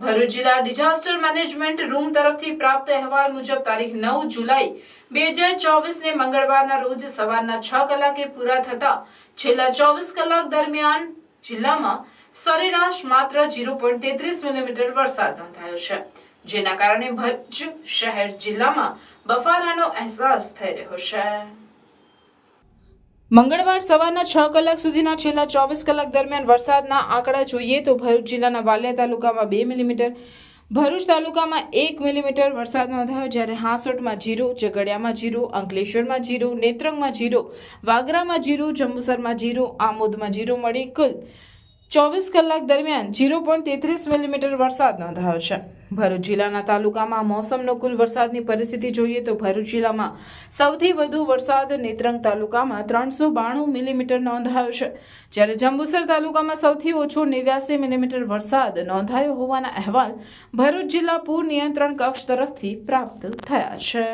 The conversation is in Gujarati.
ભરૂચ જિલ્લા ડિઝાસ્ટર મેનેજમેન્ટ રૂમ તરફથી પ્રાપ્ત અહેવાલ મુજબ તારીખ 9 જુલાઈ 2024 ને મંગળવારના રોજ સવારના 6 કલાકે પૂરા થતા છેલ્લા 24 કલાક દરમિયાન જિલ્લામાં સરેરાશ માત્ર 0.33 મિલીમીટર વરસાદ નોંધાયો છે, જેના કારણે ભરૂચ શહેર જિલ્લામાં બફારાનો અહેસાસ થઈ રહ્યો છે। મંગળવાર સવારના 6 કલાક સુધીના છેલ્લા 24 કલાક દરમિયાન વરસાદના આંકડા જોઈએ તો ભરૂચ જિલ્લાના વાલિયા તાલુકામાં 2 મિલીમીટર, ભરૂચ તાલુકામાં 1 મિલીમીટર વરસાદ નોંધાયો, જ્યારે હાંસોટમાં 0, ઝઘડિયામાં 0, અંકલેશ્વરમાં 0, નેત્રંગમાં 0, વાગરામાં 0, જંબુસરમાં 0, આમોદમાં 0 મળી કુલ 24 કલાક દરમિયાન 0.33 મિલીમીટર વરસાદ નોંધાયો છે। ભરૂચ જિલ્લાના તાલુકામાં મોસમનો કુલ વરસાદની પરિસ્થિતિ જોઈએ તો ભરૂચ જિલ્લામાં સૌથી વધુ વરસાદ નેત્રંગ તાલુકામાં 392 મિલીમીટર નોંધાયો છે, જ્યારે જંબુસર તાલુકામાં સૌથી ઓછો 89 મિલીમીટર વરસાદ નોંધાયો હોવાના અહેવાલ ભરૂચ જિલ્લા પૂર નિયંત્રણ કક્ષ તરફથી પ્રાપ્ત થયા છે।